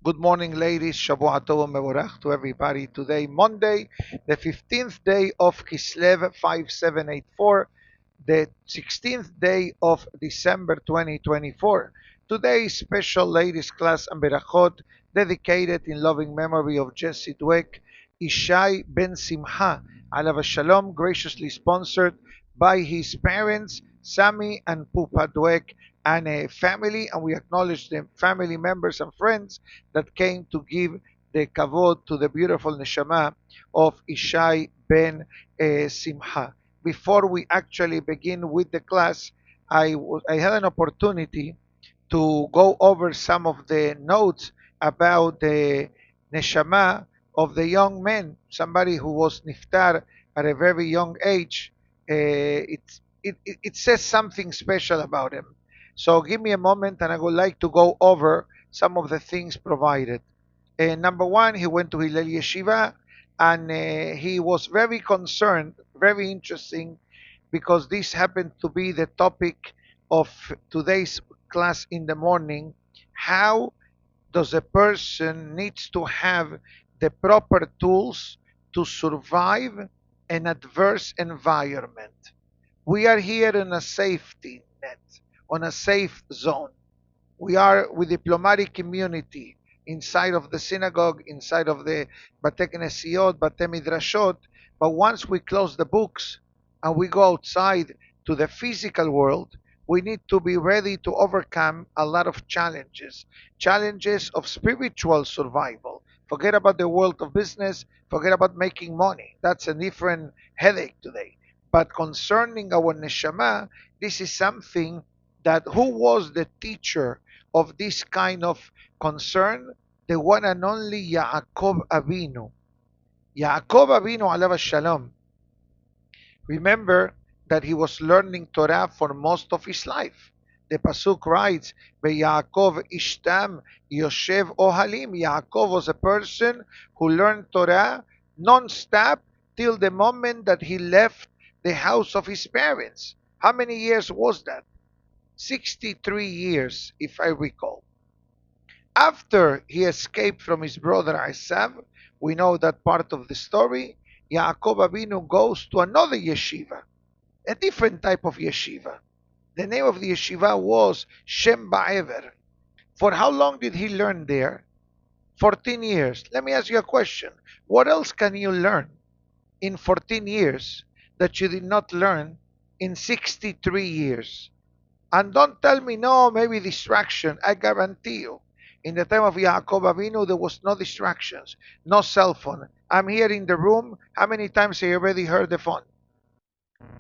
Good morning, ladies. Shavua Tov Mevorach to everybody. Today, Monday, the 15th day of Kislev 5784, the 16th day of December 2024. Today's special ladies class and berachot dedicated in loving memory of Jesse Dweck, Ishai Ben Simcha, Alav Shalom, graciously sponsored by his parents, Sami and Pupa Dweck, and a family, and we acknowledge the family members and friends that came to give the kavod to the beautiful neshama of Ishai ben Simcha. Before we actually begin with the class, I had an opportunity to go over some of the notes about the neshama of the young man, somebody who was niftar at a very young age. It says something special about him. So give me a moment and I would like to go over some of the things provided. Number one, he went to Hillel Yeshiva and he was very concerned, very interesting, because this happened to be the topic of today's class in the morning. How does a person needs to have the proper tools to survive an adverse environment? We are here in a safety net, on a safe zone. We are with diplomatic community inside of the synagogue, inside of the Bate Knesiot, Bate Midrashot. But once we close the books and we go outside to the physical world, we need to be ready to overcome a lot of challenges, challenges of spiritual survival. Forget about the world of business, forget about making money. That's a different headache today. But concerning our neshama, this is something that who was the teacher of this kind of concern? The one and only Yaakov Avinu. Yaakov Avinu alav shalom. Remember that he was learning Torah for most of his life. The pasuk writes, "Yaakov ishtam yoshev ohalim." Yaakov was a person who learned Torah non-stop till the moment that he left the house of his parents. How many years was that? 63 years, if I recall. After he escaped from his brother Esav, we know that part of the story, Yaakov Avinu goes to another yeshiva, a different type of yeshiva. The name of the yeshiva was Shem Ba'ever. For how long did he learn there? 14 years. Let me ask you a question. What else can you learn in 14 years that you did not learn in 63 years? And don't tell me, no, maybe distraction. I guarantee you, in the time of Yaakov Avinu, there was no distractions, no cell phone. I'm here in the room. How many times have you already heard the phone?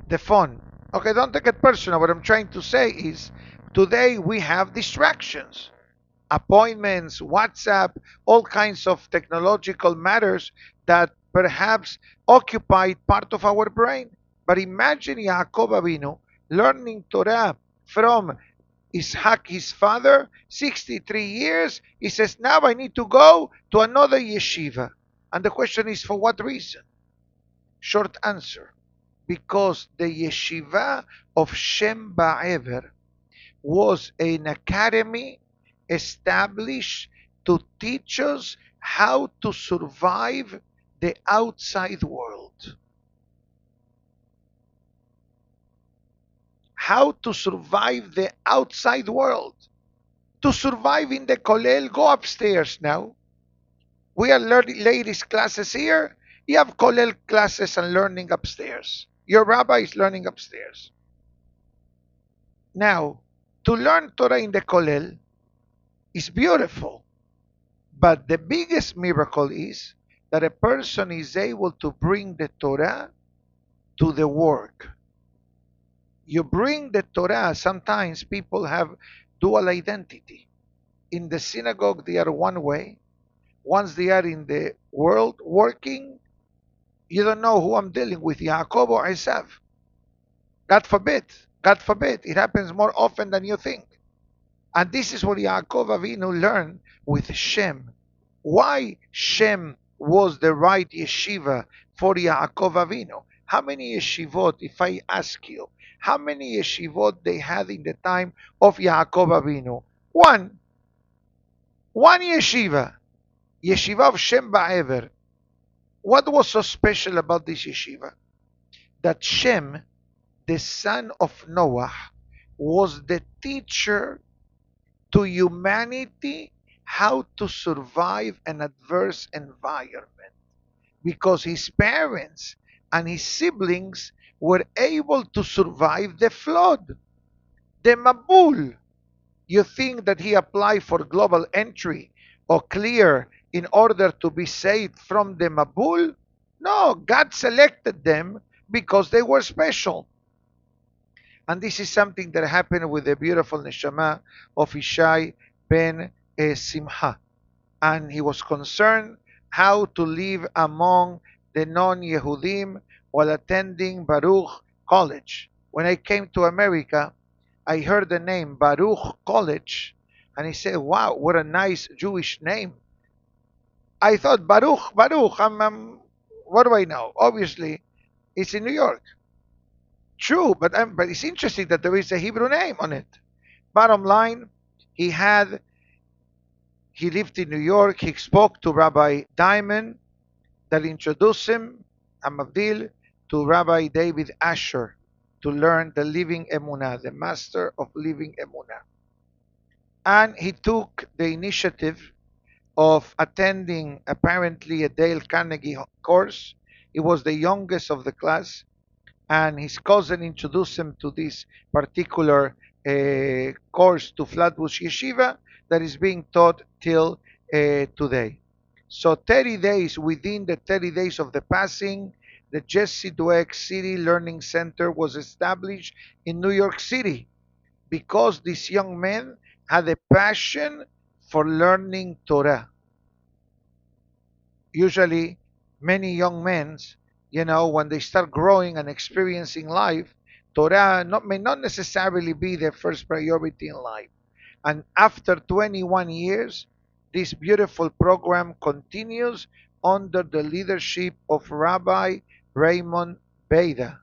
The phone. Okay, don't take it personal. What I'm trying to say is, today we have distractions, appointments, WhatsApp, all kinds of technological matters that perhaps occupy part of our brain. But imagine Yaakov Avinu learning Torah from Ishak, his father, 63 years. He says, now I need to go to another yeshiva. And the question is, for what reason? Short answer. Because the yeshiva of Shem Ba'ever was an academy established to teach us how to survive the outside world. How to survive the outside world. To survive in the kollel, go upstairs now. We are learning ladies' classes here. You have kollel classes and learning upstairs. Your rabbi is learning upstairs. Now, to learn Torah in the kollel is beautiful. But the biggest miracle is that a person is able to bring the Torah to the work. You bring the Torah, sometimes people have dual identity. In the synagogue, they are one way. Once they are in the world working, you don't know who I'm dealing with, Yaakov or Esav. God forbid. God forbid. It happens more often than you think. And this is what Yaakov Avinu learned with Shem. Why Shem was the right yeshiva for Yaakov Avinu? How many yeshivot, if I ask you, how many yeshivot they had in the time of Yaakov Avinu? One. One yeshiva, Yeshiva of Shem Ba'ever. What was so special about this yeshiva? That Shem, the son of Noah, was the teacher to humanity how to survive an adverse environment, because his parents and his siblings were able to survive the flood, the Mabul. You think that he applied for global entry or clear in order to be saved from the Mabul? No, God selected them because they were special. And this is something that happened with the beautiful neshama of Ishai ben Simcha. And he was concerned how to live among the non-Yehudim while attending Baruch College. When I came to America, I heard the name Baruch College, and he said, "Wow, what a nice Jewish name." I thought Baruch, Baruch. What do I know? Obviously, it's in New York. True, but it's interesting that there is a Hebrew name on it. Bottom line, he had he lived in New York. He spoke to Rabbi Diamond that introduced him, Hamildash, to Rabbi David Asher to learn the living emunah, the master of living emunah. And he took the initiative of attending apparently a Dale Carnegie course. He was the youngest of the class, and his cousin introduced him to this particular course to Flatbush Yeshiva that is being taught till today. So 30 days, within the 30 days of the passing, the Jesse Dweck City Learning Center was established in New York City because this young man had a passion for learning Torah. Usually, many young men, when they start growing and experiencing life, Torah may not necessarily be their first priority in life. And after 21 years, this beautiful program continues under the leadership of Rabbi Raymond Beida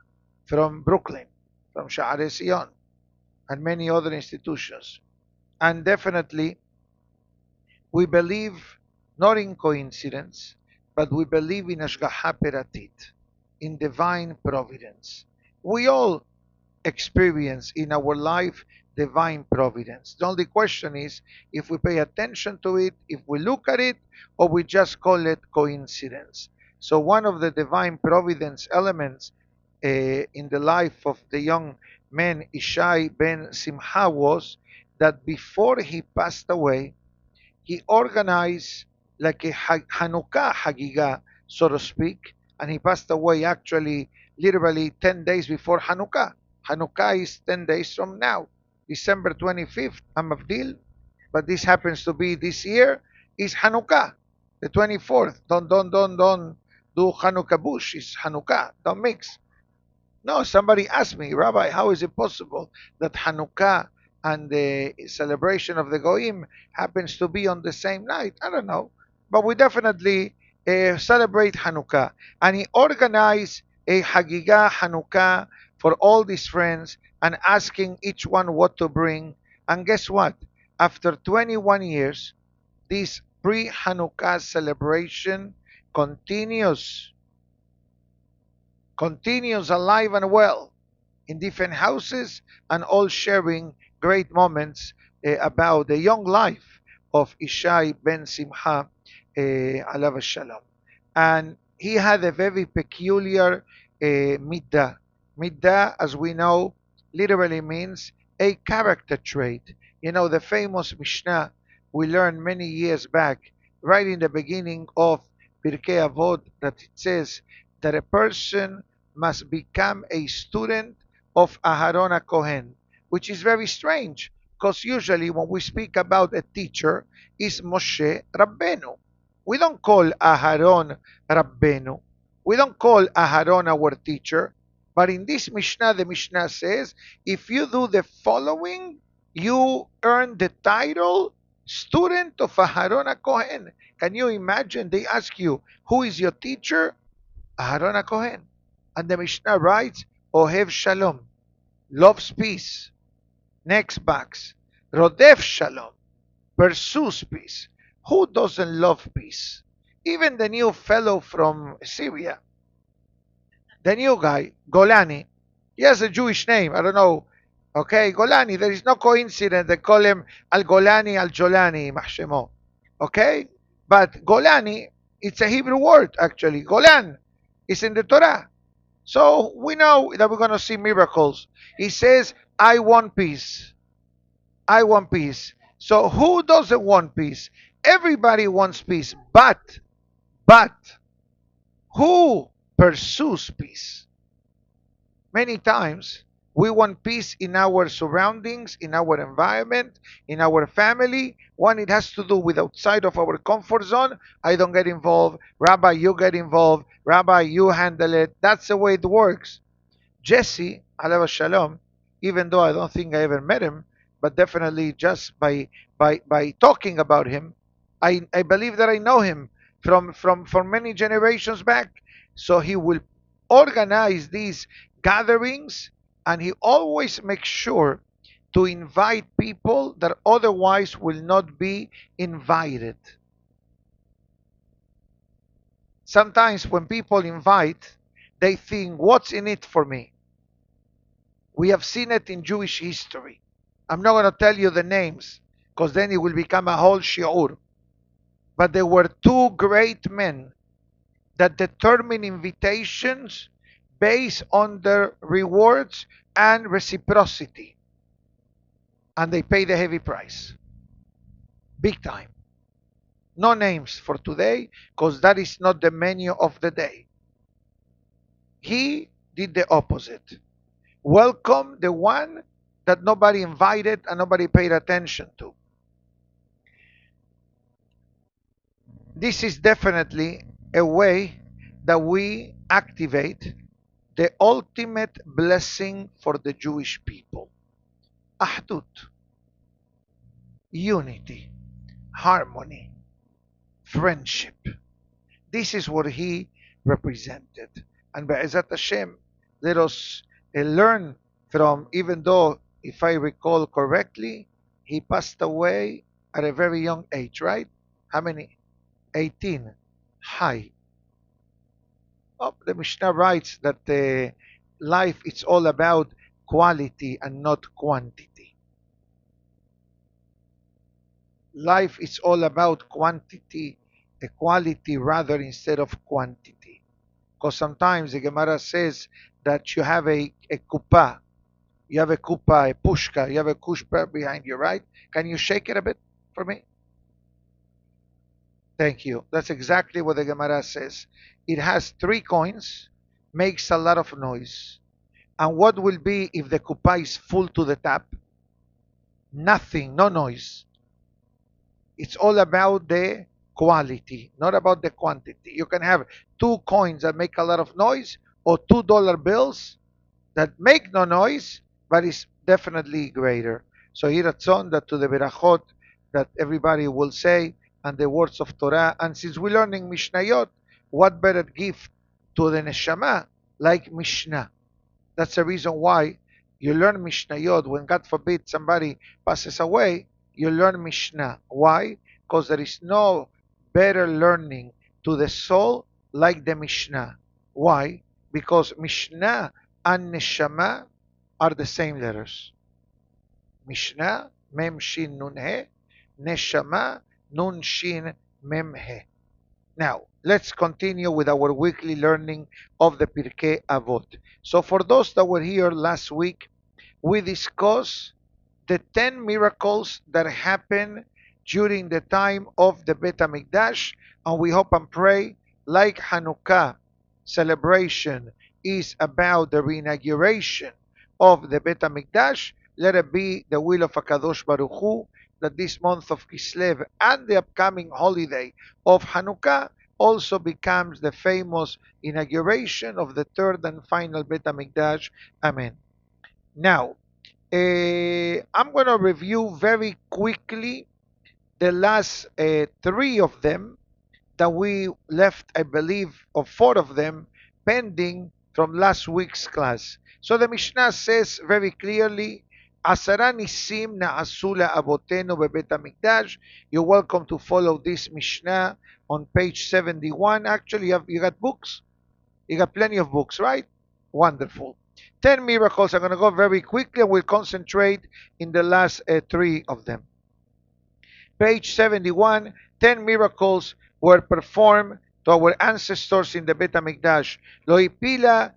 from Brooklyn, from Sha'arei Zion, and many other institutions. And definitely, we believe not in coincidence, but we believe in Ashgaha Peratit, in divine providence. We all experience in our life divine providence. The only question is if we pay attention to it, if we look at it, or we just call it coincidence. So one of the divine providence elements in the life of the young man Ishai ben Simcha was that before he passed away, he organized like a Hanukkah Hagiga, so to speak, and he passed away actually literally 10 days before Hanukkah. Hanukkah is 10 days from now, December 25th, Hamavdil, but this happens to be this year is Hanukkah, the 24th. Don't do Hanukkah bush. It's Hanukkah. Don't mix. No, somebody asked me, Rabbi, how is it possible that Hanukkah and the celebration of the Goim happens to be on the same night? I don't know. But we definitely celebrate Hanukkah. And he organized a Hagigah Hanukkah for all these friends and asking each one what to bring. And guess what? After 21 years, this pre-Hanukkah celebration continues alive and well in different houses and all sharing great moments about the young life of Ishai ben Simcha alav shalom. And he had a very peculiar middah. Middah, as we know, literally means a character trait. The famous Mishnah we learned many years back, right in the beginning of Pirke Avot, that it says that a person must become a student of Aharon Kohen, which is very strange because usually when we speak about a teacher, is Moshe Rabbenu. We don't call Aharon Rabbenu. We don't call Aharon our teacher. But in this Mishnah, the Mishnah says, if you do the following, you earn the title student of Aharon Kohen. Can you imagine? They ask you, who is your teacher? Aharon Kohen. And the Mishnah writes, Ohev Shalom, loves peace. Next box, Rodef Shalom, pursues peace. Who doesn't love peace? Even the new fellow from Syria, the new guy, Golani, he has a Jewish name. I don't know. Okay, Golani. There is no coincidence they call him Al Golani, Al Jolani, Mahshemo. Okay, but Golani, it's a Hebrew word actually. Golan is in the Torah. So we know that we're going to see miracles. He says, I want peace. I want peace. So who doesn't want peace? Everybody wants peace. But, who pursues peace? Many times we want peace in our surroundings, in our environment, in our family. One, it has to do with outside of our comfort zone. I don't get involved. Rabbi, you get involved. Rabbi, you handle it. That's the way it works. Jesse, alav shalom, even though I don't think I ever met him, but definitely just by talking about him, I believe that I know him from many generations back. So he will organize these gatherings, and he always makes sure to invite people that otherwise will not be invited. Sometimes when people invite, they think, what's in it for me? We have seen it in Jewish history. I'm not going to tell you the names because then it will become a whole shiur. But there were two great men that determine invitations based on their rewards and reciprocity. And they pay the heavy price. Big time. No names for today because that is not the menu of the day. He did the opposite. Welcome the one that nobody invited and nobody paid attention to. This is definitely a way that we activate the ultimate blessing for the Jewish people. Ahdut, unity, harmony, friendship. This is what he represented. And Be'ezat Hashem, let us learn from, even though, if I recall correctly, he passed away at a very young age, right? How many? 18. High. Oh, the Mishnah writes that life is all about quality and not quantity. Life is all about quantity, quality rather instead of quantity. Because sometimes the Gemara says that you have a kupa, you have a kupa, a pushka, you have a kushpa behind you, right? Can you shake it a bit for me? Thank you. That's exactly what the Gemara says. It has three coins, makes a lot of noise. And what will be if the kupa is full to the top? Nothing, no noise. It's all about the quality, not about the quantity. You can have two coins that make a lot of noise or $2 bills that make no noise, but is definitely greater. So here at on that to the berachot that everybody will say and the words of Torah. And since we're learning Mishnayot, what better gift to the neshama like Mishnah? That's the reason why you learn Mishnayot. When God forbid somebody passes away, you learn Mishnah. Why? Because there is no better learning to the soul like the Mishnah. Why? Because Mishnah and Neshama are the same letters. Mishnah, Mem Shin Nun He, Neshama, Nun Shin Mem He. Now, let's continue with our weekly learning of the Pirke Avot. So for those that were here last week, we discussed the 10 miracles that happened during the time of the Bet HaMikdash, and we hope and pray, like Hanukkah celebration is about the reinauguration of the Bet HaMikdash, let it be the will of HaKadosh Baruch Hu that this month of Kislev and the upcoming holiday of Hanukkah also becomes the famous inauguration of the third and final Bet HaMikdash. Amen. Now, I'm going to review very quickly the last three of them that we left, I believe, or four of them pending from last week's class. So the Mishnah says very clearly, עשרה ניסים נעשו לאבותינו בבית המקדש. You're welcome to follow this Mishnah on page 71. Actually, you got books? You got plenty of books, right? Wonderful. 10 miracles. I'm going to go very quickly and we'll concentrate in the last three of them. Page 71, 10 miracles were performed to our ancestors in the Beit HaMikdash. Lo ipila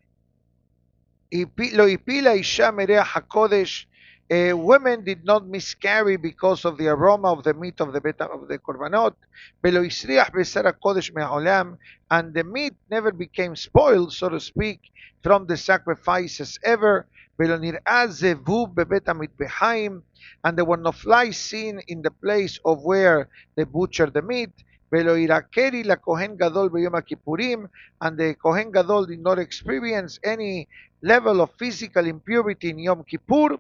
isha mereach hakodesh. Women did not miscarry because of the aroma of the meat of the korbanot. Velo isriach beser hakodesh me'olam, and the meat never became spoiled, so to speak, from the sacrifices ever. Velo nir'ah zevu bebet hamikdash, and there were no flies seen in the place of where they butchered the meat. Velo irakeri la kohen gadol b'yom kippurim, and the kohen gadol did not experience any level of physical impurity in Yom Kippur.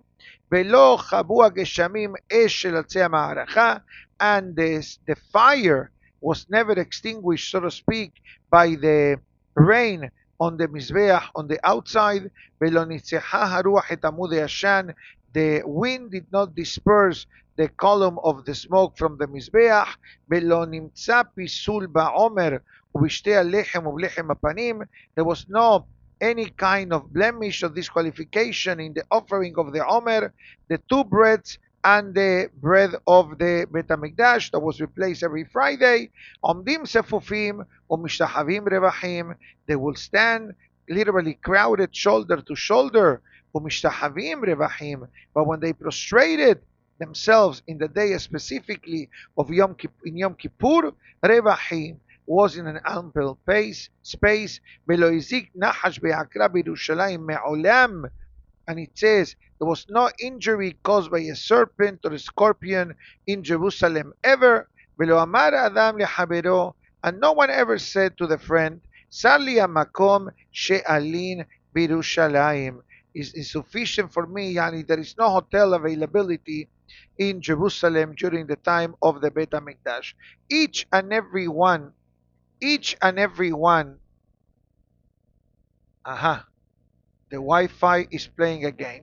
Velo chabu geshamim esh shel atzei ha'ma'aracha, and the fire was never extinguished, so to speak, by the rain on the mizbeach on the outside. Velo nitzecha haruach et amudei hashan, the wind did not disperse the column of the smoke from the mizbeach. Velo nimtza pisul ba'omer ubishtei halechem ublechem hapanim, there was no any kind of blemish or disqualification in the offering of the Omer, the two breads and the bread of the Bet HaMikdash that was replaced every Friday. Omdim sefufim u'mishtahavim revachim, they will stand literally crowded shoulder to shoulder, u'mishtahavim revachim, but when they prostrated themselves in the day specifically of Yom Kippur, revachim was in an ample space. And it says there was no injury caused by a serpent or a scorpion in Jerusalem ever. And no one ever said to the friend, Sarli hamakom she'alin b'Yerushalayim. Is sufficient for me, yani there is no hotel availability in Jerusalem during the time of the Beit HaMikdash. Each and every one, the Wi-Fi is playing again.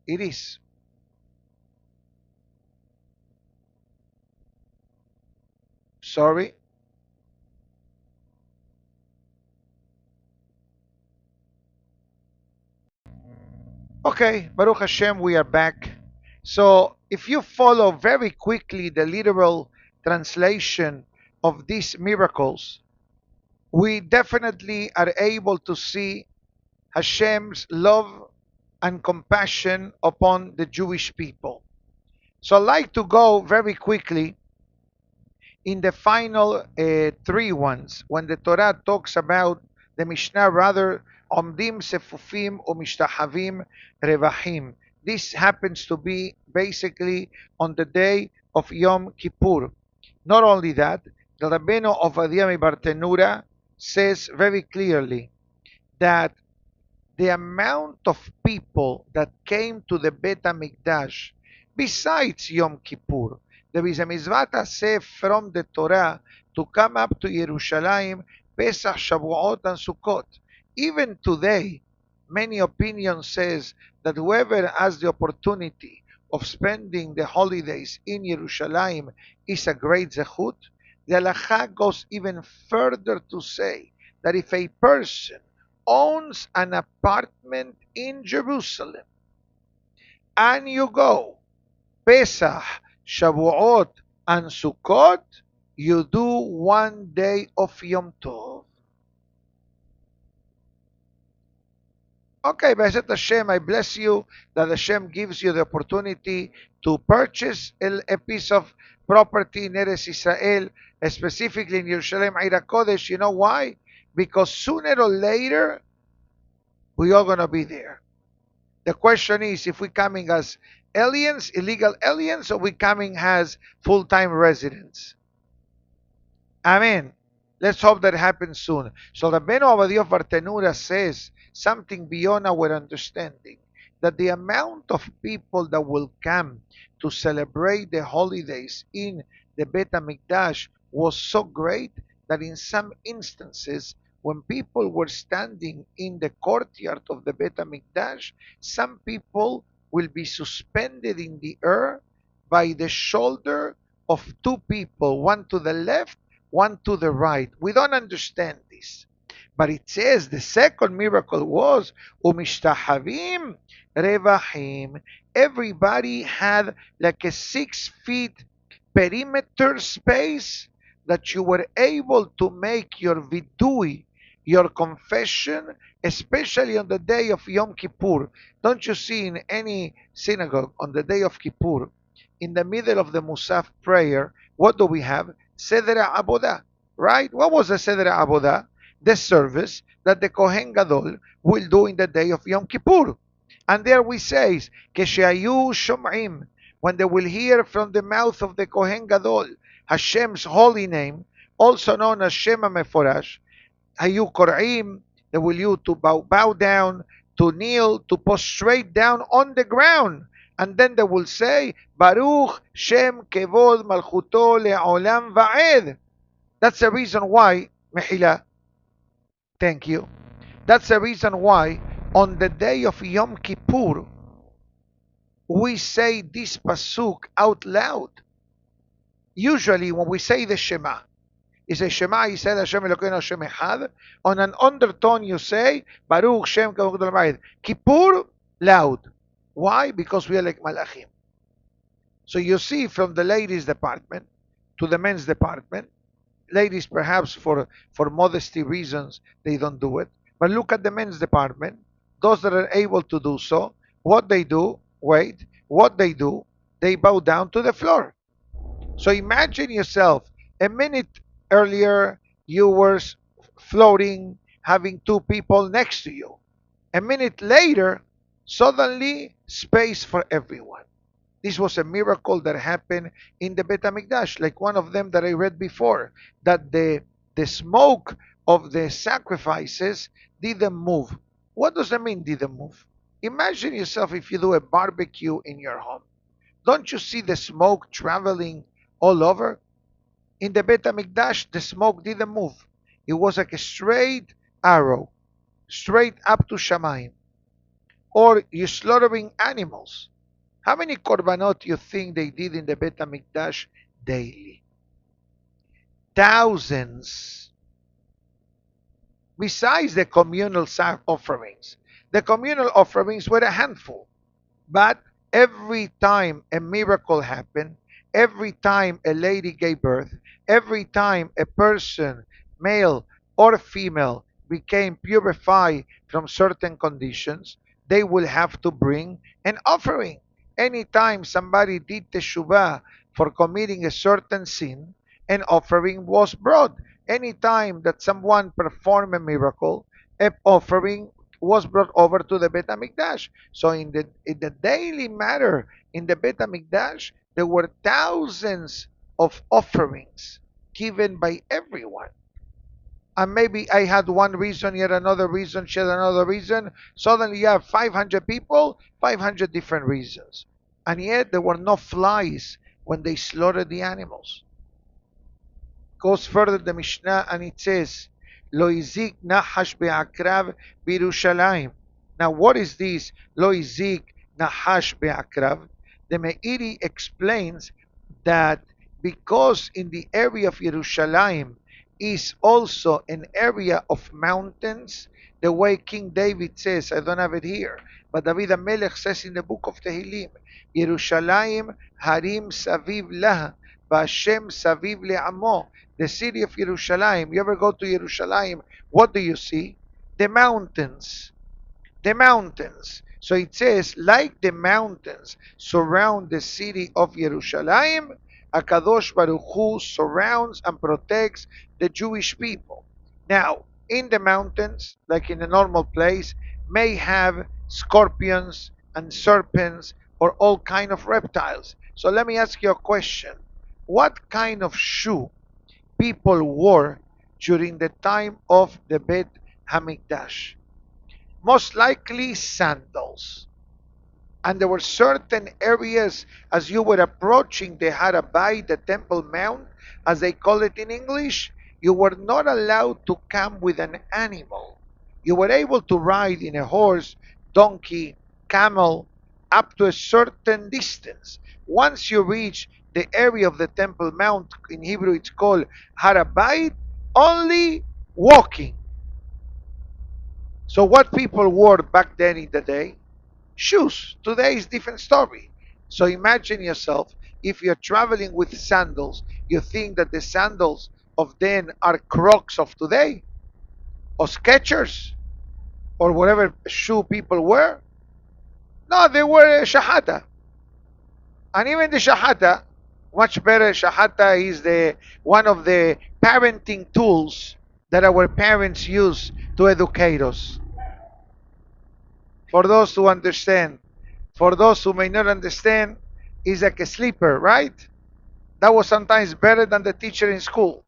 It is. Sorry. Okay, Baruch Hashem, we are back. So if you follow very quickly the literal translation of these miracles, we definitely are able to see Hashem's love and compassion upon the Jewish people. So I'd like to go very quickly in the final three ones, when the Torah talks about the Mishnah, rather, Omdim Sefufim Umishtahavim Revachim. This happens to be basically on the day of Yom Kippur. Not only that, the Rabbeinu of Aventura says very clearly that the amount of people that came to the Beit HaMikdash besides Yom Kippur, there is a mitzvah say from the Torah to come up to Yerushalayim, Pesach, Shavuot, and Sukkot. Even today, many opinions says that whoever has the opportunity of spending the holidays in Yerushalayim is a great zechut. The halacha goes even further to say that if a person owns an apartment in Jerusalem and you go Pesach, Shavuot, and Sukkot, you do 1 day of Yom Tov. Okay, B'ezrat Hashem, I bless you that Hashem gives you the opportunity to purchase a piece of property in Eretz Israel, specifically in Yerushalayim, Eir HaKodesh. You know why? Because sooner or later, we are going to be there. The question is, if we're coming as aliens, illegal aliens, or we coming as full-time residents? Amen. Let's hope that happens soon. So the Rabbeinu of Aventura says something beyond our understanding, that the amount of people that will come to celebrate the holidays in the Beit HaMikdash was so great that in some instances when people were standing in the courtyard of the Bet HaMikdash, some people will be suspended in the air by the shoulder of two people, one to the left, one to the right. We don't understand this. But it says the second miracle was Umishtahavim Revahim. Everybody had like a 6 feet perimeter space that you were able to make your vidui, your confession, especially on the day of Yom Kippur. Don't you see in any synagogue on the day of Kippur, in the middle of the Musaf prayer, what do we have? Seder Abodah, right? What was the Seder Abodah? The service that the Kohen Gadol will do in the day of Yom Kippur. And there we say, Keshayu Shom'im, when they will hear from the mouth of the Kohen Gadol, Hashem's holy name, also known as Shem HaMeforash, Hayu Kor'im, they will you to bow down, to kneel, to prostrate down on the ground. And then they will say, Baruch Shem Kevod Malchuto Le'olam Va'ed. That's the reason why, Mehila, thank you. That's the reason why on the day of Yom Kippur, we say this pasuk out loud. Usually when we say the Shema, you say Shema, you say Hashem Elokeinu Hashem Echad. On an undertone you say Baruch Shem Kavod Al-Ma'id. Kippur, loud. Why? Because we are like Malachim. So you see from the ladies department to the men's department, ladies perhaps for modesty reasons they don't do it. But look at the men's department. Those that are able to do so, what they do, what they do, they bow down to the floor. So imagine yourself, a minute earlier you were floating, having two people next to you. A minute later, suddenly space for everyone. This was a miracle that happened in the Bet HaMikdash, like one of them that I read before, that the smoke of the sacrifices didn't move. What does that mean, didn't move? Imagine yourself if you do a barbecue in your home. Don't you see the smoke traveling all over? In the Bet HaMikdash, the smoke didn't move. It was like a straight arrow, straight up to Shamayim. Or you slaughtering animals. How many korbanot you think they did in the Bet HaMikdash daily? Thousands. Besides the communal offerings. The communal offerings were a handful. But every time a miracle happened, every time a lady gave birth, every time a person, male or female, became purified from certain conditions, they will have to bring an offering. Anytime somebody did teshuvah for committing a certain sin, an offering was brought. Anytime that someone performed a miracle, an offering was brought over to the Bet HaMikdash. So in the daily matter in the Bet HaMikdash, there were thousands of offerings given by everyone. And maybe I had one reason, yet another reason, yet another reason. Suddenly you have 500 people, 500 different reasons. And yet there were no flies when they slaughtered the animals. Goes further the Mishnah and it says, Lo izik nahash be'akrav b'Yerushalayim. Now what is this? Lo izik nahash be'akrav. The Meiri explains that because in the area of Yerushalayim is also an area of mountains, the way King David says, I don't have it here, but David HaMelech says in the book of Tehillim, Yerushalayim harim saviv laha, v'Hashem saviv le'amo. The city of Yerushalayim. You ever go to Yerushalayim? What do you see? The mountains. The mountains. So it says, like the mountains surround the city of Yerushalayim, HaKadosh Baruch Hu surrounds and protects the Jewish people. Now, in the mountains, like in a normal place, may have scorpions and serpents or all kind of reptiles. So let me ask you a question. What kind of shoe people wore during the time of the Bet HaMikdash? Most likely sandals. And there were certain areas as you were approaching the Harabai, the Temple Mount, as they call it in English, you were not allowed to come with an animal. You were able to ride in a horse, donkey, camel, up to a certain distance. Once you reach the area of the Temple Mount, in Hebrew it's called Harabait, only walking. So what people wore back then in the day? Shoes. Today is different story. So imagine yourself, if you're traveling with sandals, you think that the sandals of then are Crocs of today, or Skechers, or whatever shoe people wear. No, they wear a shahada. And even the shahada, much better, shahada is the one of the parenting tools that our parents use to educate us. For those who understand, for those who may not understand, is like a sleeper, right? That was sometimes better than the teacher in school.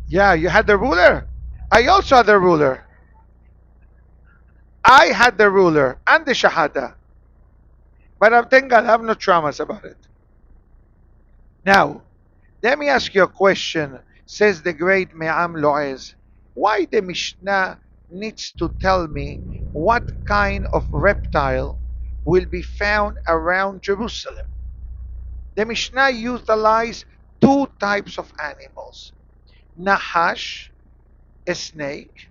Yeah, you had the ruler. I also had the ruler. I had the ruler and the shahada. But thank God I have no traumas about it. Now, let me ask you a question, says the great Me'am Loez. Why the Mishnah needs to tell me what kind of reptile will be found around Jerusalem? The Mishnah utilized two types of animals: Nahash, a snake,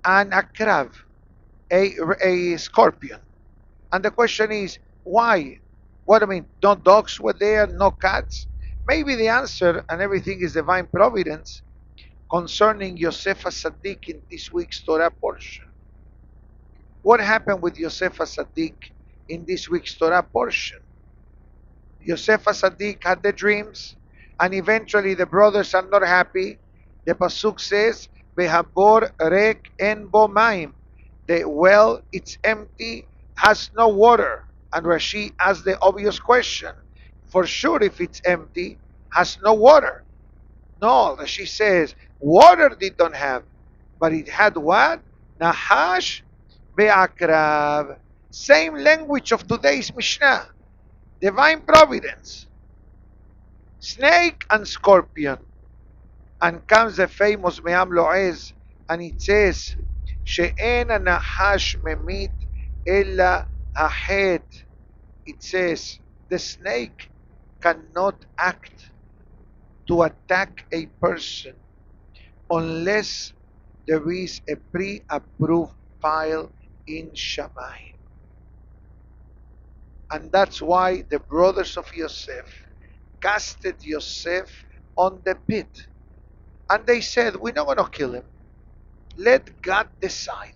and Akrav, a scorpion. And the question is, why? What I mean, no dogs were there, no cats? Maybe the answer, and everything is divine providence, concerning Yosef Sadiq in this week's Torah portion. What happened with Yosef Sadiq in this week's Torah portion? Yosef Sadiq had the dreams, and eventually the brothers are not happy. The pasuk says, "Behabor rek en bo maim." The well, it's empty, has no water. And Rashi asks the obvious question: for sure, if it's empty, has no water. No, Rashi says water it don't have, but it had what? Nahash be'akrav. Same language of today's Mishnah. Divine providence. Snake and scorpion. And comes the famous Me'am Loez, and it says, She'en nahash memit ella hahed. It says, the snake cannot act to attack a person unless there is a pre-approved file in Shammai. And that's why the brothers of Yosef casted Yosef on the pit. And they said, we're not going to kill him. Let God decide.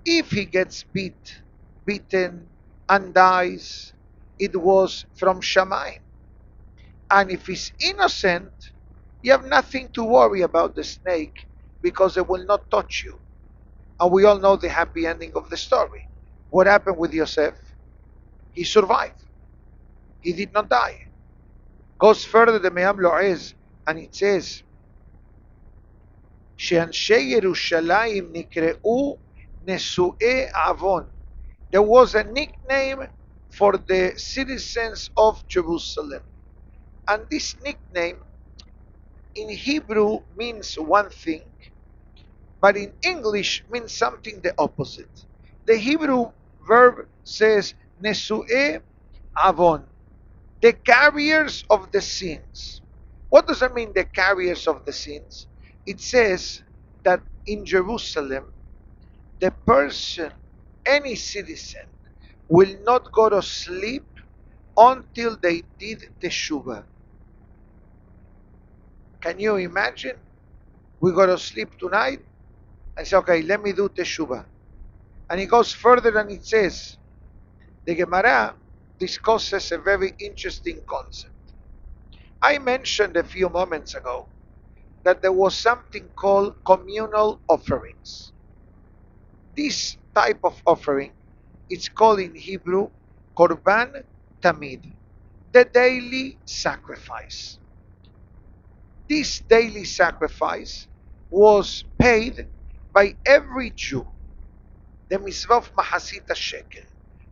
If he gets beaten, and dies, it was from Shammai. And if he's innocent, you have nothing to worry about the snake because it will not touch you. And we all know the happy ending of the story. What happened with Yosef? He survived. He did not die. Goes further the Me'am Loez, and it says, שאנשי ירושלים נקראו נשואי עוון. There was a nickname for the citizens of Jerusalem. And this nickname in Hebrew means one thing, but in English means something the opposite. The Hebrew verb says Nesu'e Avon, the carriers of the sins. What does that mean, the carriers of the sins? It says that in Jerusalem, the person, any citizen, will not go to sleep until they did teshuvah. Can you imagine? We go to sleep tonight and say, okay, let me do teshuvah. And it goes further and it says, the Gemara discusses a very interesting concept. I mentioned a few moments ago that there was something called communal offerings. This type of offering, it's called in Hebrew Korban Tamid, the daily sacrifice. This daily sacrifice was paid by every Jew. The mitzvah of Mahasita Shekel.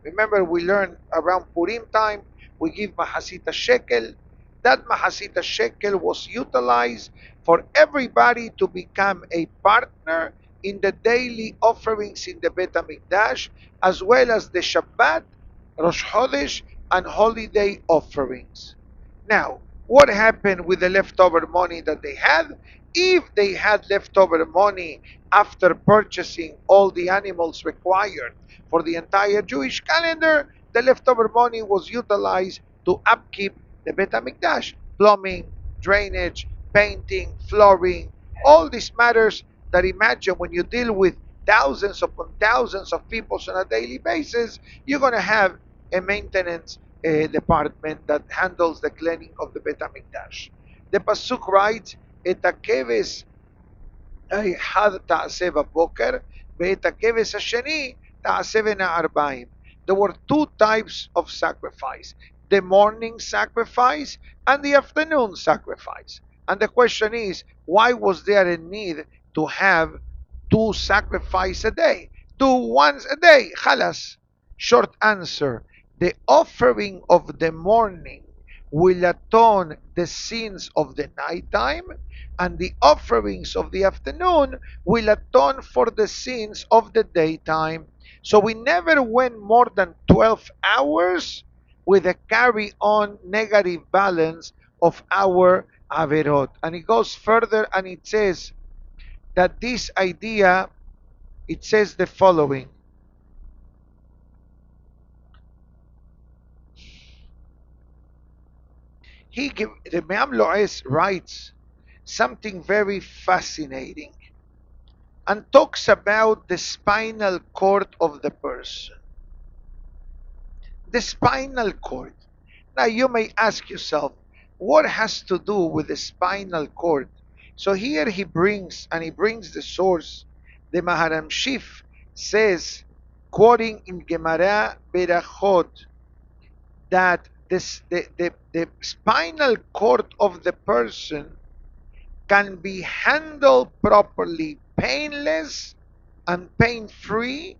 Remember, we learned around Purim time, we give Mahasita Shekel, that mahasita shekel was utilized for everybody to become a partner in the daily offerings in the Bet HaMikdash, as well as the Shabbat, Rosh Chodesh, and holiday offerings. Now, what happened with the leftover money that they had? If they had leftover money after purchasing all the animals required for the entire Jewish calendar, the leftover money was utilized to upkeep the Bet HaMikdash, plumbing, drainage, painting, flooring, all these matters that, imagine, when you deal with thousands upon thousands of people on a daily basis, you're going to have a maintenance department that handles the cleaning of the Bet HaMikdash. The Pasuk writes, את הכבש האחד תעשה בבוקר, ואת הכבש השני תעשה בין הערביים. There were two types of sacrifice, the morning sacrifice and the afternoon sacrifice. And the question is, why was there a need to have two sacrifices a day? Do once a day, خلاص. Short answer, the offering of the morning will atone the sins of the nighttime, and the offerings of the afternoon will atone for the sins of the daytime. So we never went more than 12 hours with a carry on negative balance of our Averot. And it goes further and it says that this idea, it says the following. The Me'am Lo'ez writes something very fascinating and talks about the spinal cord of the person. The spinal cord. Now you may ask yourself, what has to do with the spinal cord? So here he brings the source. The Maharam Shif says, quoting in Gemara Berachot, that the spinal cord of the person can be handled properly, painless and pain-free,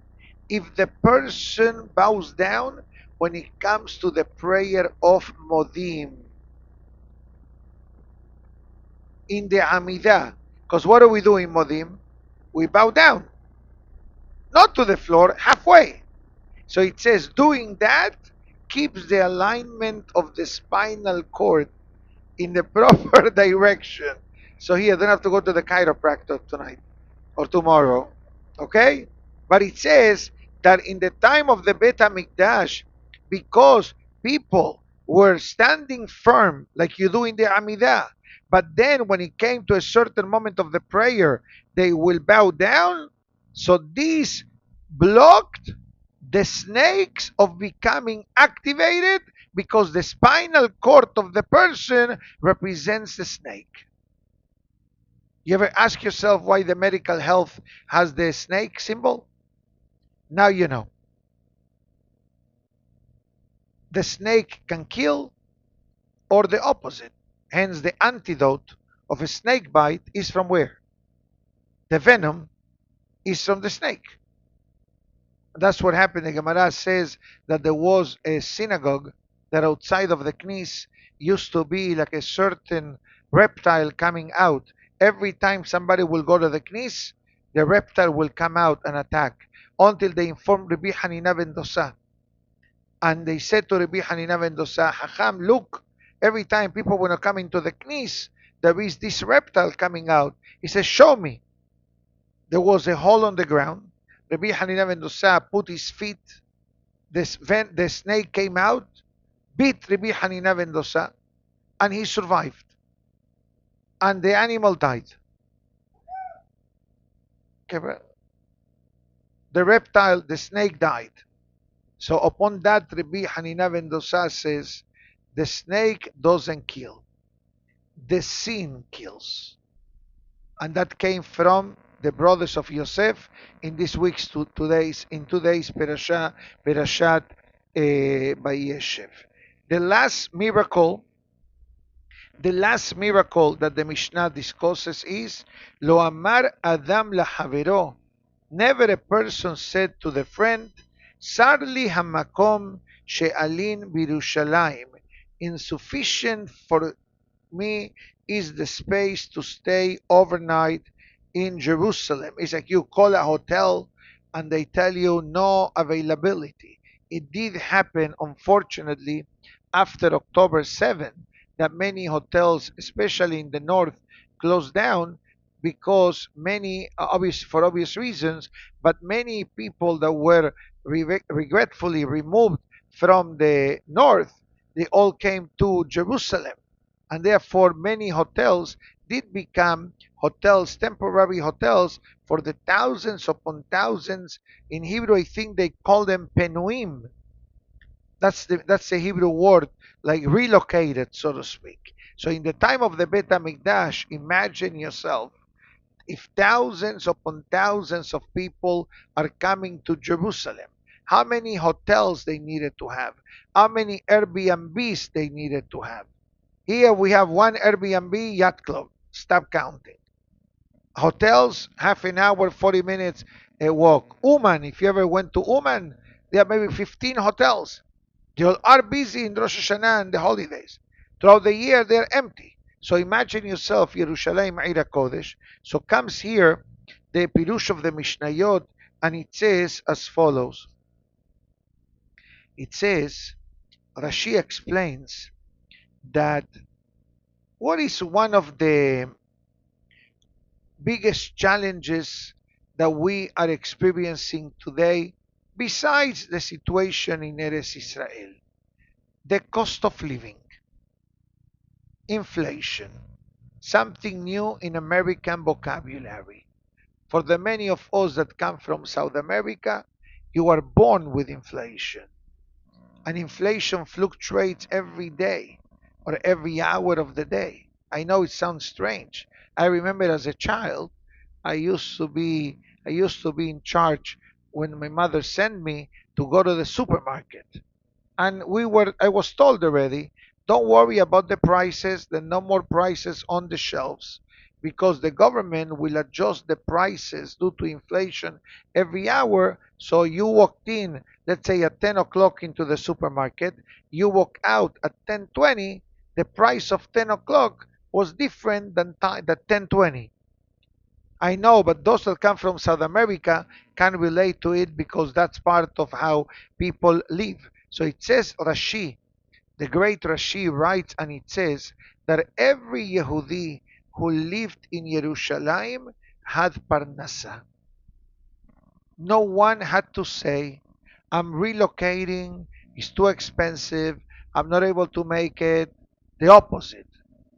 if the person bows down when it comes to the prayer of Modim in the Amidah. Because what do we do in Modim? We bow down, not to the floor, halfway. So it says doing that keeps the alignment of the spinal cord in the proper direction. So here, I don't have to go to the chiropractor tonight or tomorrow, okay? But it says that in the time of the Bet HaMikdash, because people were standing firm like you do in the Amidah, but then when it came to a certain moment of the prayer, they will bow down. So this blocked the snakes of becoming activated, because the spinal cord of the person represents the snake. You ever ask yourself why the medical health has the snake symbol? Now you know. The snake can kill, or the opposite. Hence, the antidote of a snake bite is from where? The venom is from the snake. That's what happened. The Gemara says that there was a synagogue that outside of the knis used to be like a certain reptile coming out. Every time somebody will go to the knis, the reptile will come out and attack, until they informed Rabbi Hanina ben Dosa. And they said to Rabbi Hanina ben Dosa, Hacham, look, every time people want to come into the knis, there is this reptile coming out. He says, show me. There was a hole on the ground. Rabbi Hanina ben Dosa put his feet, the snake came out, beat Rabbi Hanina ben Dosa, and he survived. And the animal died. The reptile, the snake died. So upon that, Rabbi Hanina ben Dosa says, the snake doesn't kill. The sin kills. And that came from the brothers of Yosef in this week's today's parashat Vayeshev. The last miracle that the Mishnah discusses is Lo amar Adam lahavero. Never a person said to the friend, Sarli hamakom she'alin b'Yerushalayim. insufficient for me is the space to stay overnight in Jerusalem. It's like you call a hotel and they tell you no availability. It did happen, unfortunately, after October 7, that many hotels, especially in the north, closed down because many, for obvious reasons, but many people that were regretfully removed from the north, they all came to Jerusalem, and therefore many hotels did become hotels, temporary hotels, for the thousands upon thousands. In Hebrew, I think they call them penuim. That's the Hebrew word, like relocated, so to speak. So in the time of the Bet HaMikdash, imagine yourself if thousands upon thousands of people are coming to Jerusalem, how many hotels they needed to have, how many Airbnbs they needed to have. Here we have one Airbnb yacht club. Stop counting. Hotels, half an hour, 40 minutes a walk. Uman, if you ever went to Uman, there are maybe 15 hotels. They all are busy in Rosh Hashanah and the holidays. Throughout the year, they're empty. So imagine yourself, Yerushalayim Eira Kodesh. So comes here the Pirush of the Mishnayot, and it says as follows. It says, Rashi explains that what is one of the biggest challenges that we are experiencing today, besides the situation in Eretz Israel? The cost of living, inflation, something new in American vocabulary. For the many of us that come from South America, you are born with inflation. And inflation fluctuates every day or every hour of the day. I know it sounds strange. I remember as a child, I used to be in charge when my mother sent me to go to the supermarket. And I was told already, don't worry about the prices, there are no more prices on the shelves because the government will adjust the prices due to inflation every hour. So you walked in, let's say at 10 o'clock into the supermarket, you walk out at 10:20, the price of 10 o'clock was different than that 10:20. I know, but those that come from South America can relate to it because that's part of how people live. So it says Rashi, the great Rashi writes, and it says that every Yehudi who lived in Yerushalayim had parnasa. No one had to say, I'm relocating, it's too expensive, I'm not able to make it. The opposite.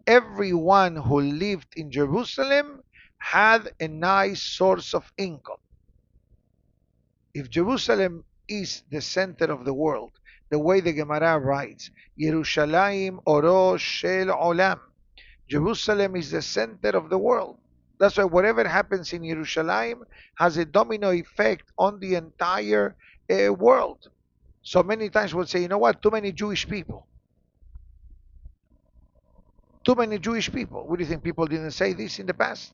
Everyone who lived in Jerusalem had a nice source of income. If Jerusalem is the center of the world, the way the Gemara writes, Yerushalayim oro shel olam. Jerusalem is the center of the world. That's why whatever happens in Yerushalayim has a domino effect on the entire world. So many times we'll say, you know what, too many Jewish people. Too many Jewish people. What do you think? People didn't say this in the past?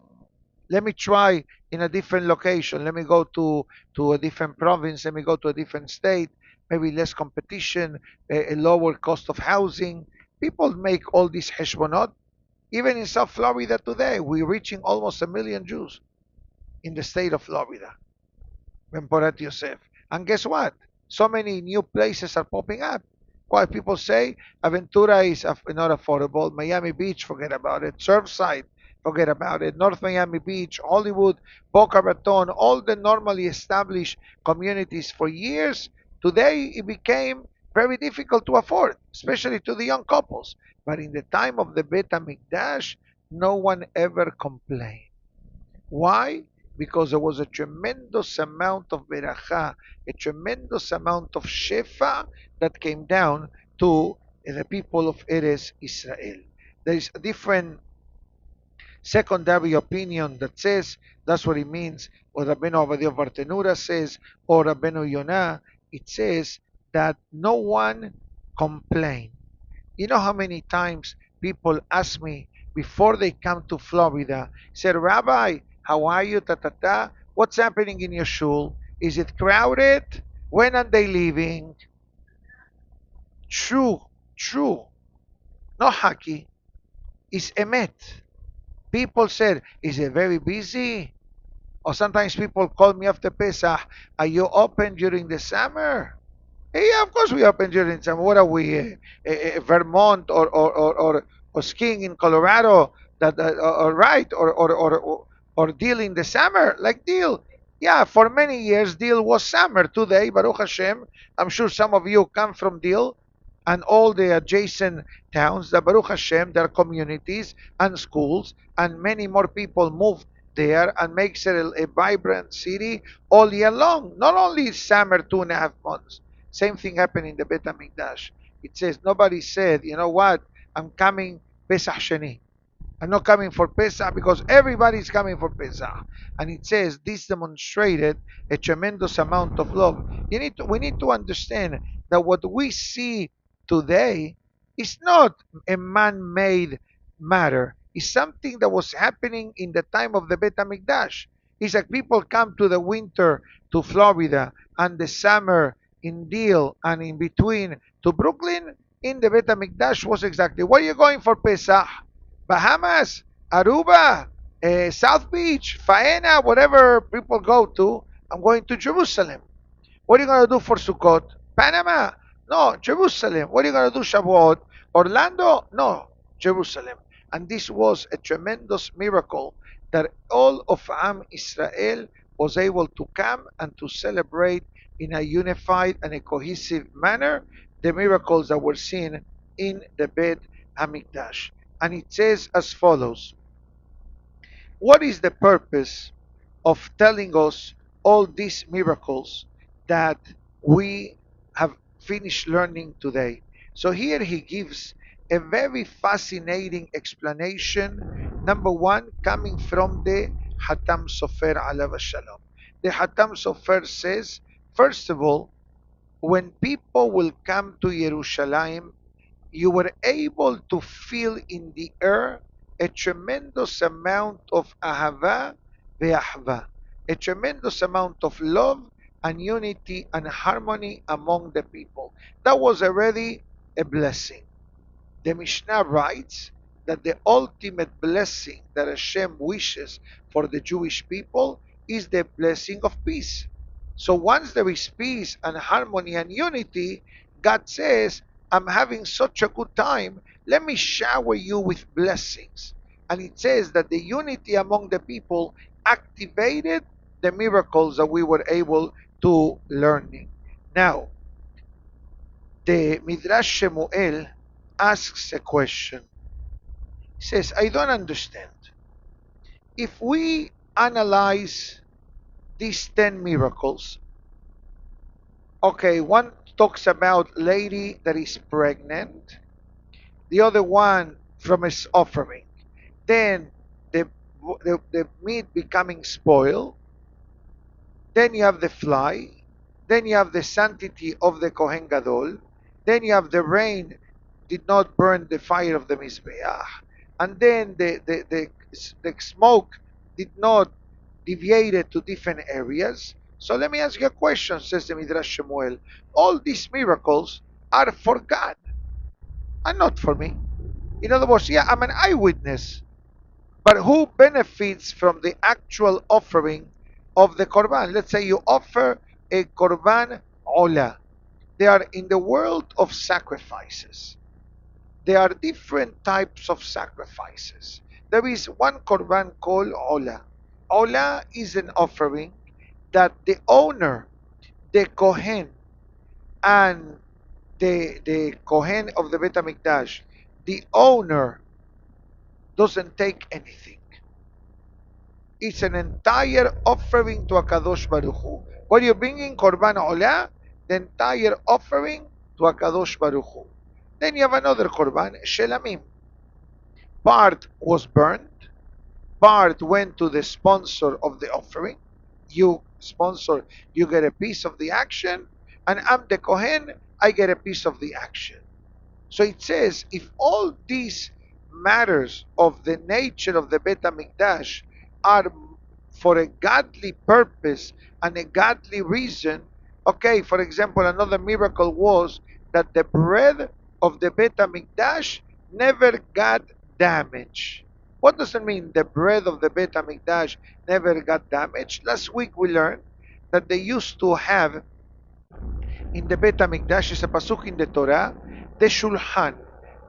Let me try in a different location. Let me go to a different province. Let me go to a different state. Maybe less competition, a lower cost of housing. People make all these heshbonot. Even in South Florida today, we're reaching almost 1 million Jews in the state of Florida. Rabbi Yosef. And guess what? So many new places are popping up. Why people say Aventura is not affordable. Miami Beach, forget about it. Surfside, forget about it. North Miami Beach, Hollywood, Boca Raton, all the normally established communities for years. Today it became very difficult to afford, especially to the young couples. But in the time of the Bet HaMikdash, no one ever complained. Why? Because there was a tremendous amount of beracha, a tremendous amount of shefa that came down to the people of Eretz Israel. There is a different secondary opinion that says that's what it means. Or Rabbeinu Avadia Bartenura says, or Rabbeinu Yonah, it says that no one complained. You know how many times people ask me before they come to Florida, said, Rabbi, how are you? Ta ta ta. What's happening in your shul? Is it crowded? When are they leaving? True, true. No haki, it's emet. People said, is it very busy? Or sometimes people call me after Pesach, are you open during the summer? Yeah, of course we open during summer. What are we, Vermont or skiing in Colorado? That or right or deal in the summer like deal. Yeah, for many years deal was summer. Today, Baruch Hashem, I'm sure some of you come from deal and all the adjacent towns. The Baruch Hashem, their communities and schools, and many more people moved there and makes it a vibrant city all year long. Not only summer 2.5 months. Same thing happened in the Bet HaMikdash. It says nobody said, you know what, I'm coming Pesach Sheni. I'm not coming for Pesach because everybody's coming for Pesach. And it says this demonstrated a tremendous amount of love. We need to understand that what we see today is not a man-made matter. It's something that was happening in the time of the Bet HaMikdash. It's like people come to the winter to Florida and the summer in Deal and in between to Brooklyn. In the Bet HaMikdash was exactly, where are you going for Pesach? Bahamas, Aruba, South Beach, Faena, whatever people go to. I'm going to Jerusalem. What are you going to do for Sukkot? Panama? No, Jerusalem. What are you going to do Shavuot? Orlando? No, Jerusalem. And this was a tremendous miracle that all of Am Israel was able to come and to celebrate in a unified and a cohesive manner the miracles that were seen in the Bet HaMikdash. And it says as follows: what is the purpose of telling us all these miracles that we have finished learning today? So here he gives a very fascinating explanation. Number one, coming from the Hatam Sofer alav shalom. The Hatam Sofer says, first of all, when people will come to Jerusalem, you were able to feel in the air a tremendous amount of ahava ve'ahva, a tremendous amount of love and unity and harmony among the people. That was already a blessing. The Mishnah writes that the ultimate blessing that Hashem wishes for the Jewish people is the blessing of peace. So once there is peace and harmony and unity, God says, I'm having such a good time, let me shower you with blessings. And it says that the unity among the people activated the miracles that we were able to learn. Now, the Midrash Shmuel asks a question. He says, I don't understand. If we analyze these 10 miracles, okay, one talks about lady that is pregnant, the other one from his offering, then the meat becoming spoiled, then you have the fly, then you have the sanctity of the Kohen Gadol, then you have the rain did not burn the fire of the Mizbeach, and then the smoke did not deviate to different areas. So let me ask you a question, says the Midrash Shmuel. All these miracles are for God and not for me. In other words, yeah, I'm an eyewitness, but who benefits from the actual offering of the Korban? Let's say you offer a Korban Ola. They are in the world of sacrifices. There are different types of sacrifices. There is one Korban called Ola. Ola is an offering that the owner, the Kohen, and the Kohen of the Bet HaMikdash, the owner doesn't take anything. It's an entire offering to Akadosh Baruch Hu. When you're bringing Korban Olah, the entire offering to Akadosh Baruch Hu. Then you have another Korban, Shelamim. Part was burned, part went to the sponsor of the offering. You sponsor, you get a piece of the action, and I'm the Kohen, I get a piece of the action. So it says, if all these matters of the nature of the Bet HaMikdash are for a godly purpose and a godly reason, okay, for example, another miracle was that the bread of the Bet HaMikdash never got damaged. What does it mean? The bread of the Bet HaMikdash never got damaged. Last week we learned that they used to have in the Bet HaMikdash, is a pasuk in the Torah, the shulchan,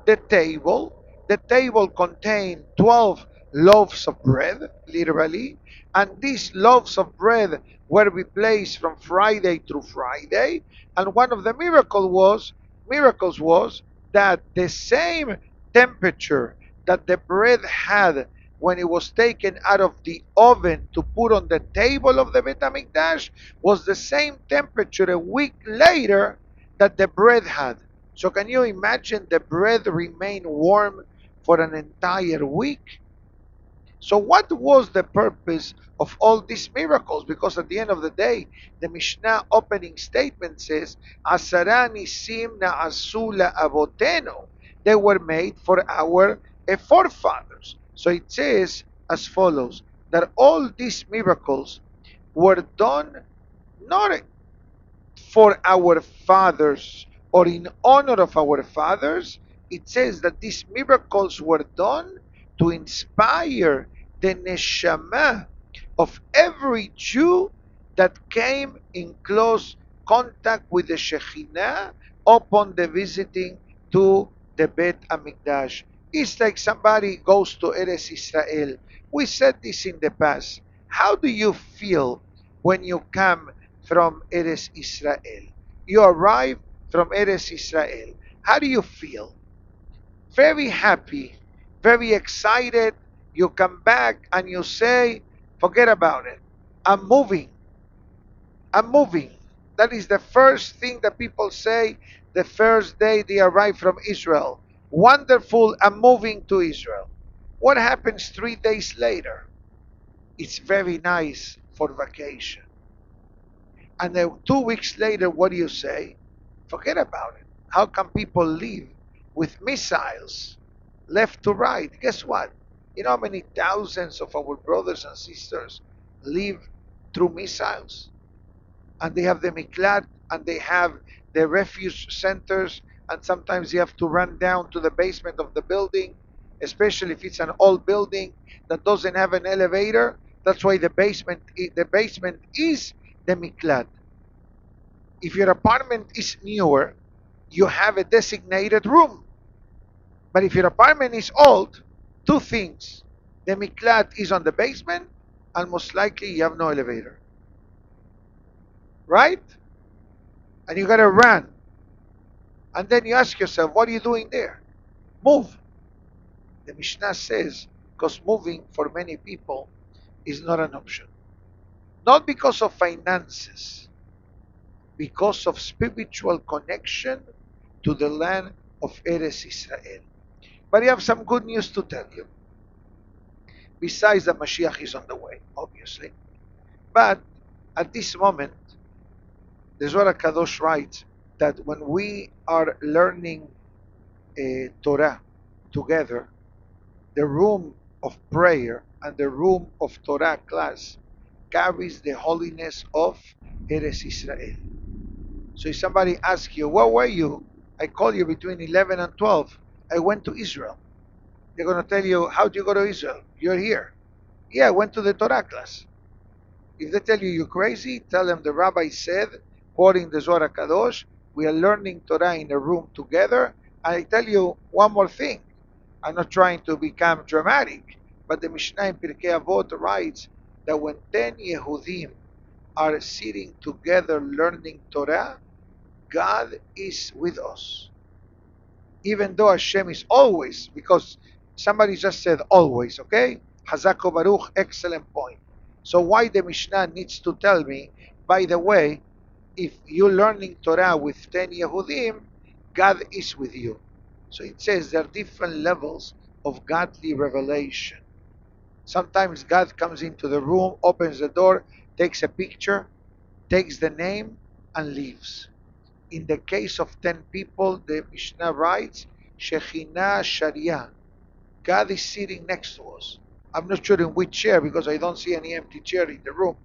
the table. The table contained 12 loaves of bread, literally, and these loaves of bread were replaced from Friday through Friday. And one of the miracles was that the same temperature that the bread had when it was taken out of the oven to put on the table of the Bet HaMikdash was the same temperature a week later that the bread had. So can you imagine the bread remained warm for an entire week? So what was the purpose of all these miracles? Because at the end of the day, the Mishnah opening statement says, Asara nisim na'asu la'avotenu. They were made for our forefathers. So it says as follows, that all these miracles were done not for our fathers or in honor of our fathers. It says that these miracles were done to inspire the neshama of every Jew that came in close contact with the Shekhinah upon the visiting to the Bet HaMikdash. It's like somebody goes to Eretz Israel. We said this in the past. How do you feel when you come from Eretz Israel? You arrive from Eretz Israel. How do you feel? Very happy, very excited. You come back and you say, forget about it. I'm moving. I'm moving. That is the first thing that people say the first day they arrive from Israel. Wonderful, I'm moving to Israel. What happens 3 days later? It's very nice for vacation. And then 2 weeks later, what do you say? Forget about it. How can people live with missiles left to right? Guess what? You know how many thousands of our brothers and sisters live through missiles? And they have the miklat, and they have the refuge centers, and sometimes you have to run down to the basement of the building, especially if it's an old building that doesn't have an elevator. That's why the basement is the miklat. If your apartment is newer, you have a designated room. But if your apartment is old, two things. The miklat is on the basement, and most likely you have no elevator. Right? And you gotta run. And then you ask yourself, what are you doing there? Move. The Mishnah says, because moving for many people is not an option. Not because of finances, because of spiritual connection to the land of Eretz Israel. But I have some good news to tell you. Besides that Mashiach is on the way, obviously. But at this moment, the Zohar Kadosh writes that when we are learning Torah together, the room of prayer and the room of Torah class carries the holiness of Eretz Israel. So if somebody asks you, where were you? I called you between 11 and 12. I went to Israel. They're going to tell you, how do you go to Israel? You're here. Yeah, I went to the Torah class. If they tell you you're crazy, tell them the rabbi said, quoting the Zohar Kadosh, we are learning Torah in a room together. And I tell you one more thing. I'm not trying to become dramatic, but the Mishnah in Pirke Avot-The writes that when 10 Yehudim are sitting together learning Torah, God is with us. Even though Hashem is always, because somebody just said always, okay? Hazako Baruch, excellent point. So why the Mishnah needs to tell me, by the way, if you're learning Torah with 10 Yehudim, God is with you. So it says there are different levels of godly revelation. Sometimes God comes into the room, opens the door, takes a picture, takes the name, and leaves. In the case of 10 people, the Mishnah writes, Shekhinah Sharia. God is sitting next to us. I'm not sure in which chair because I don't see any empty chair in the room.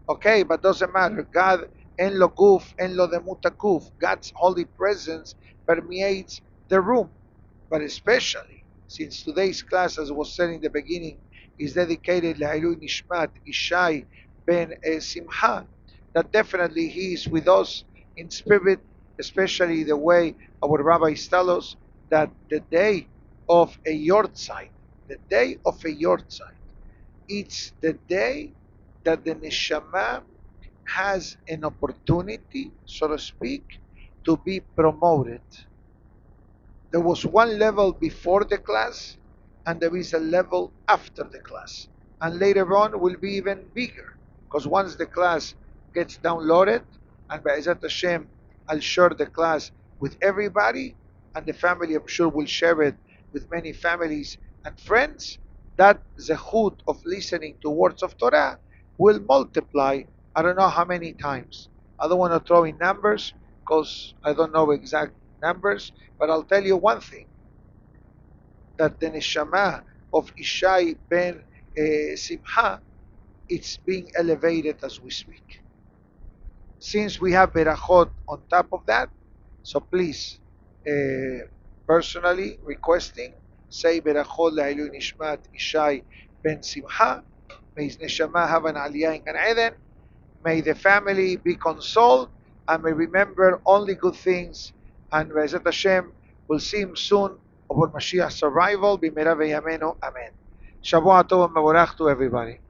Okay, but doesn't matter. God, en lo guf, en lo demutakuf. God's holy presence permeates the room. but especially since today's class, as was said in the beginning, is dedicated Le'ilui Nishmat Ishai ben Simcha, that definitely he is with us in spirit, especially the way our rabbis tell us that the day of a yortzeit, the day of a yortzeit, it's the day that the neshama has an opportunity, so to speak, to be promoted. There was one level before the class, and there is a level after the class. And later on will be even bigger, because once the class gets downloaded, and Be'ezat Hashem, I'll share the class with everybody, and the family, I'm sure, will share it with many families and friends. That zechut of listening to words of Torah will multiply, I don't know how many times. I don't want to throw in numbers, because I don't know exact numbers, but I'll tell you one thing, that the neshama of Ishai ben Simcha, it's being elevated as we speak. Since we have berachot on top of that, so please, personally requesting, say berachot la'ilui nishmat Ishai ben Simcha. May his neshama have an aliyah in Gan Eden. May the family be consoled and may remember only good things. And Be'ezat Hashem, we'll see him soon upon Mashiach's arrival. B'meira v'yamenu. Amen. Shavua tov and mevorach to everybody.